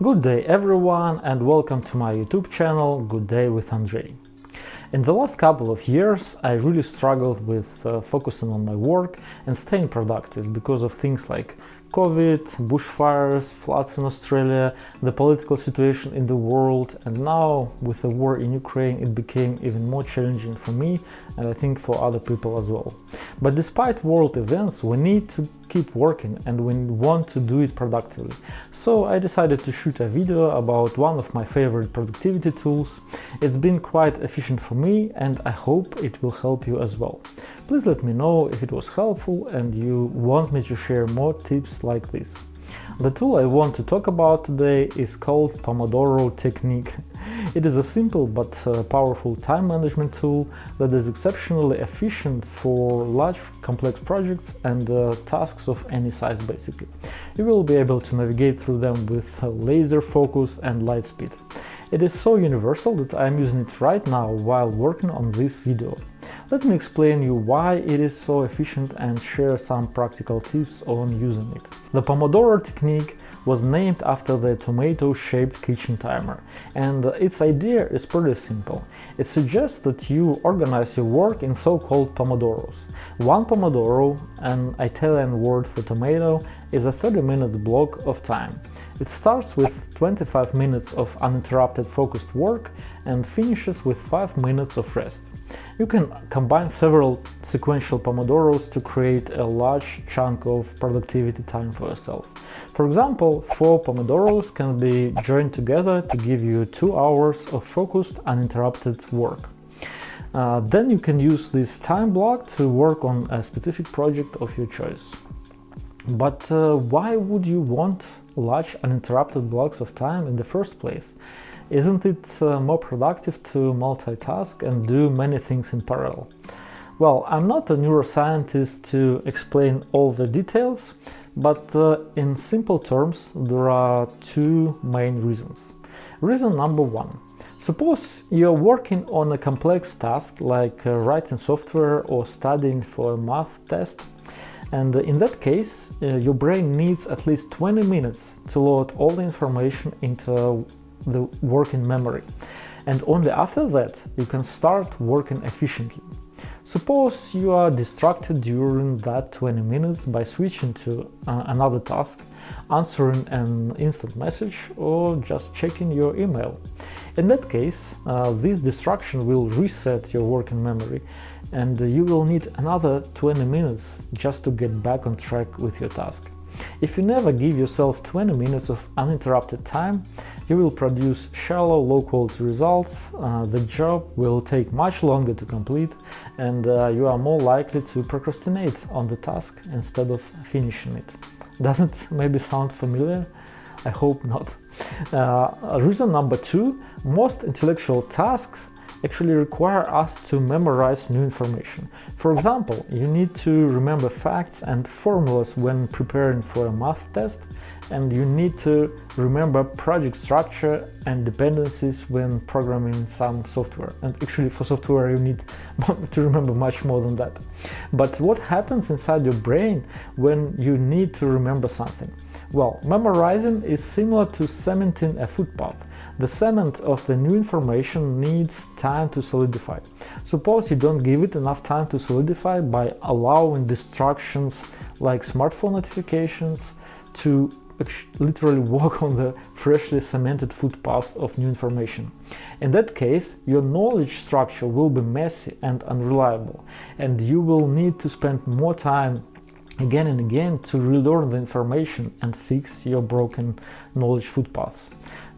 Good day everyone and welcome to my YouTube channel Good Day with Andrei. In the last couple of years I really struggled with focusing on my work and staying productive because of things like COVID, bushfires, floods in Australia, the political situation in the world, and now with the war in Ukraine it became even more challenging for me and I think for other people as well. But despite world events we need to keep working and we want to do it productively. So I decided to shoot a video about one of my favorite productivity tools. It's been quite efficient for me and I hope it will help you as well. Please let me know if it was helpful and you want me to share more tips like this. The tool I want to talk about today is called Pomodoro Technique. It is a simple but powerful time management tool that is exceptionally efficient for large complex projects and tasks of any size basically. You will be able to navigate through them with laser focus and light speed. It is so universal that I am using it right now while working on this video. Let me explain you why it is so efficient and share some practical tips on using it. The Pomodoro Technique was named after the tomato-shaped kitchen timer, and its idea is pretty simple. It suggests that you organize your work in so-called pomodoros. One pomodoro, an Italian word for tomato, is a 30 minutes block of time. It starts with 25 minutes of uninterrupted focused work and finishes with 5 minutes of rest. You can combine several sequential pomodoros to create a large chunk of productivity time for yourself. For example, 4 pomodoros can be joined together to give you 2 hours of focused, uninterrupted work. Then you can use this time block to work on a specific project of your choice. But why would you want large uninterrupted blocks of time in the first place? Isn't it more productive to multitask and do many things in parallel? Well, I'm not a neuroscientist to explain all the details, but in simple terms there are 2 main reasons. Reason number 1. Suppose you're working on a complex task like writing software or studying for a math test, and in that case your brain needs at least 20 minutes to load all the information into the working memory, and only after that you can start working efficiently. Suppose you are distracted during that 20 minutes by switching to another task, answering an instant message or just checking your email. In that case, this distraction will reset your working memory and you will need another 20 minutes just to get back on track with your task. If you never give yourself 20 minutes of uninterrupted time, you will produce shallow, low-quality results, the job will take much longer to complete, and you are more likely to procrastinate on the task instead of finishing it. Doesn't it maybe sound familiar? I hope not. Reason number 2, most intellectual tasks actually require us to memorize new information. For example, you need to remember facts and formulas when preparing for a math test, and you need to remember project structure and dependencies when programming some software. And actually for software you need to remember much more than that. But what happens inside your brain when you need to remember something? Well, memorizing is similar to cementing a footpath. The cement of the new information needs time to solidify. Suppose you don't give it enough time to solidify by allowing distractions like smartphone notifications to literally walk on the freshly cemented footpath of new information. In that case, your knowledge structure will be messy and unreliable, and you will need to spend more time again and again to relearn the information and fix your broken knowledge footpaths.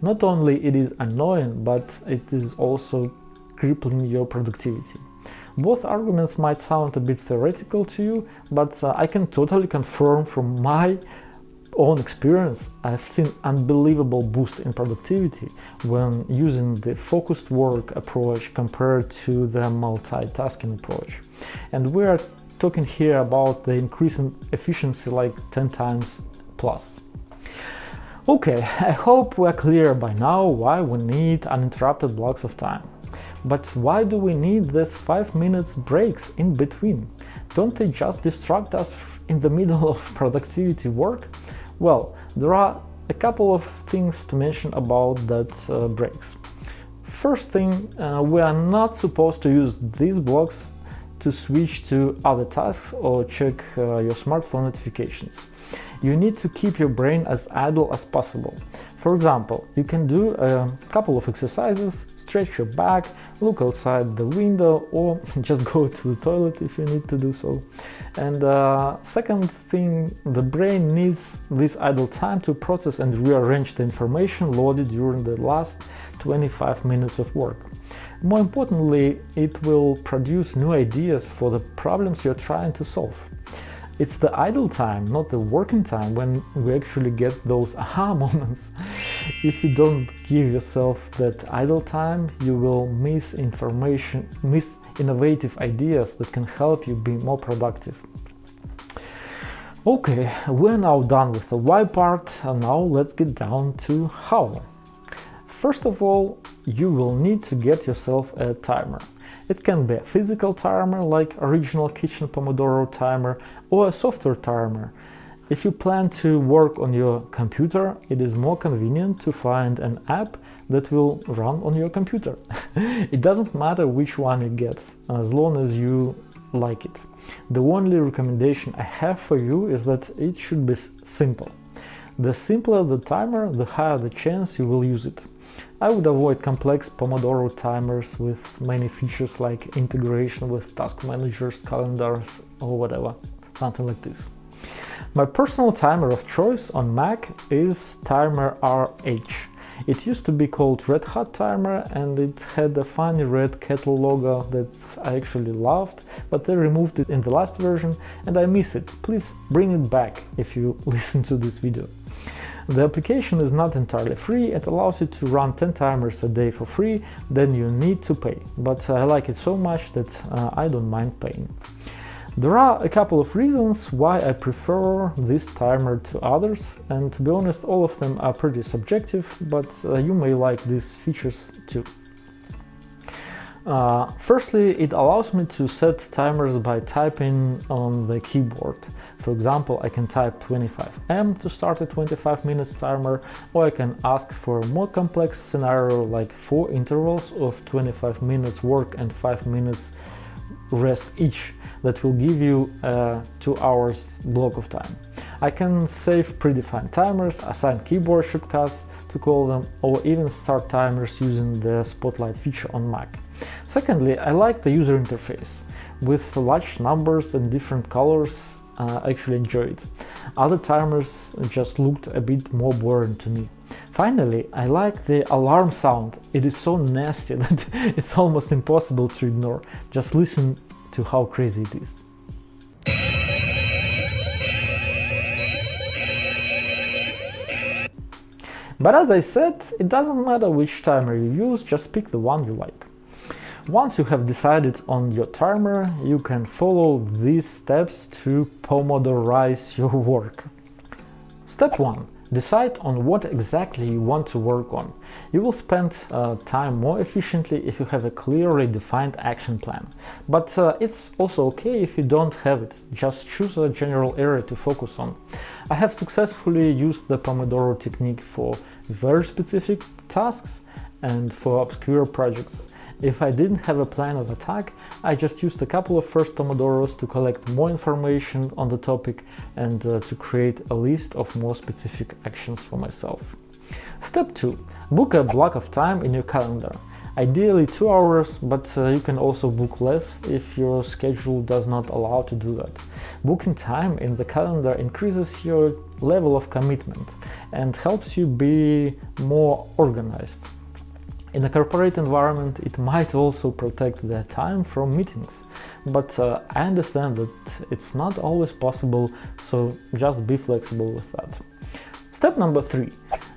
Not only it is annoying, but it is also crippling your productivity. Both arguments might sound a bit theoretical to you, but I can totally confirm from my own experience. I've seen unbelievable boost in productivity when using the focused work approach compared to the multitasking approach. And we are talking here about the increase in efficiency like 10 times plus. Okay, I hope we're clear by now why we need uninterrupted blocks of time. But why do we need these 5 minutes breaks in between? Don't they just distract us in the middle of productivity work? Well, there are a couple of things to mention about that breaks. First thing, we are not supposed to use these blocks to switch to other tasks or check your smartphone notifications. You need to keep your brain as idle as possible. For example, you can do a couple of exercises, stretch your back, look outside the window, or just go to the toilet if you need to do so. And second thing, the brain needs this idle time to process and rearrange the information loaded during the last 25 minutes of work. More importantly, it will produce new ideas for the problems you're trying to solve. It's the idle time, not the working time, when we actually get those aha moments. If you don't give yourself that idle time, you will miss information, miss innovative ideas that can help you be more productive. Okay, we're now done with the why part, and now let's get down to how. First of all, you will need to get yourself a timer. It can be a physical timer like original kitchen Pomodoro timer or a software timer. If you plan to work on your computer, it is more convenient to find an app that will run on your computer. It doesn't matter which one you get, as long as you like it. The only recommendation I have for you is that it should be simple. The simpler the timer, the higher the chance you will use it. I would avoid complex Pomodoro timers with many features like integration with task managers, calendars, or whatever, something like this. My personal timer of choice on Mac is Timer RH. It used to be called Red Hat Timer, and it had a funny red kettle logo that I actually loved, but they removed it in the last version and I miss it. Please bring it back if you listen to this video. The application is not entirely free. It allows you to run 10 timers a day for free, then you need to pay. But I like it so much that I don't mind paying. There are a couple of reasons why I prefer this timer to others, and to be honest, all of them are pretty subjective, but you may like these features too. Firstly, it allows me to set timers by typing on the keyboard. For example, I can type 25M to start a 25 minutes timer, or I can ask for a more complex scenario like 4 intervals of 25 minutes work and 5 minutes rest each. That will give you a 2 hours block of time. I can save predefined timers, assign keyboard shortcuts to call them, or even start timers using the Spotlight feature on Mac. Secondly, I like the user interface. With large numbers and different colors, I actually enjoy it. Other timers just looked a bit more boring to me. Finally, I like the alarm sound. It is so nasty that it's almost impossible to ignore. Just listen to how crazy it is. But as I said, it doesn't matter which timer you use, just pick the one you like. Once you have decided on your timer, you can follow these steps to Pomodorize your work. Step 1. Decide on what exactly you want to work on. You will spend time more efficiently if you have a clearly defined action plan. But it's also okay if you don't have it. Just choose a general area to focus on. I have successfully used the Pomodoro technique for very specific tasks and for obscure projects. If I didn't have a plan of attack, I just used a couple of first Pomodoros to collect more information on the topic and to create a list of more specific actions for myself. Step 2. Book a block of time in your calendar. Ideally 2 hours, but you can also book less if your schedule does not allow to do that. Booking time in the calendar increases your level of commitment and helps you be more organized. In a corporate environment, it might also protect their time from meetings, but I understand that it's not always possible, so just be flexible with that. Step number 3.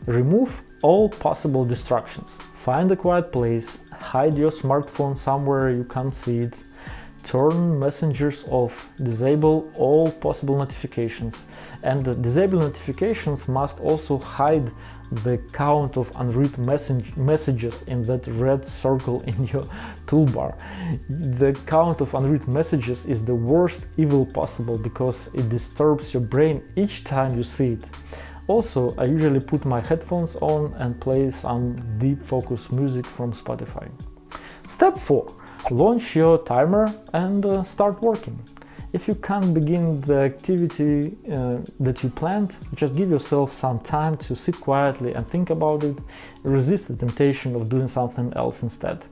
Remove all possible distractions. Find a quiet place, hide your smartphone somewhere you can't see it, turn messengers off, disable all possible notifications, and disable notifications must also hide the count of unread messages in that red circle in your toolbar. The count of unread messages is the worst evil possible because it disturbs your brain each time you see it. Also, I usually put my headphones on and play some deep focus music from Spotify. Step 4. Launch your timer and start working. If you can't begin the activity that you planned, just give yourself some time to sit quietly and think about it. Resist the temptation of doing something else instead.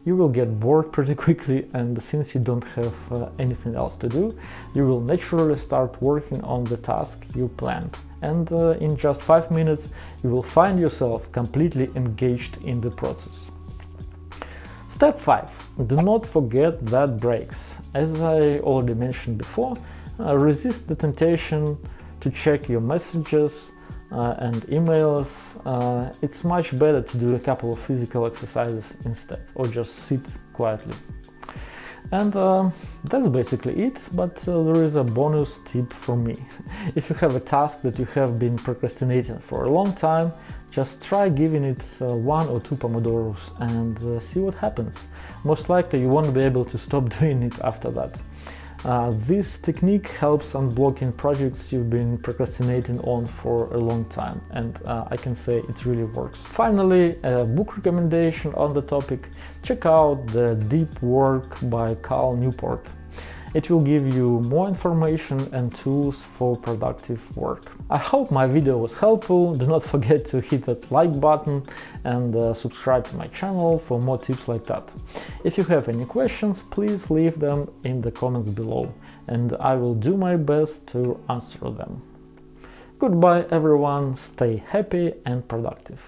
You will get bored pretty quickly, and since you don't have anything else to do, you will naturally start working on the task you planned. And in just 5 minutes, you will find yourself completely engaged in the process. Step 5. Do not forget that breaks. As I already mentioned before, resist the temptation to check your messages and emails. It's much better to do a couple of physical exercises instead, or just sit quietly. And that's basically it, but there is a bonus tip from me. If you have a task that you have been procrastinating for a long time, just try giving it 1 or 2 Pomodoros and see what happens. Most likely you won't be able to stop doing it after that. This technique helps unblocking projects you've been procrastinating on for a long time, and I can say it really works. Finally, a book recommendation on the topic: check out The Deep Work by Cal Newport. It will give you more information and tools for productive work. I hope my video was helpful. Do not forget to hit that like button and subscribe to my channel for more tips like that. If you have any questions, please leave them in the comments below, and I will do my best to answer them. Goodbye everyone, stay happy and productive.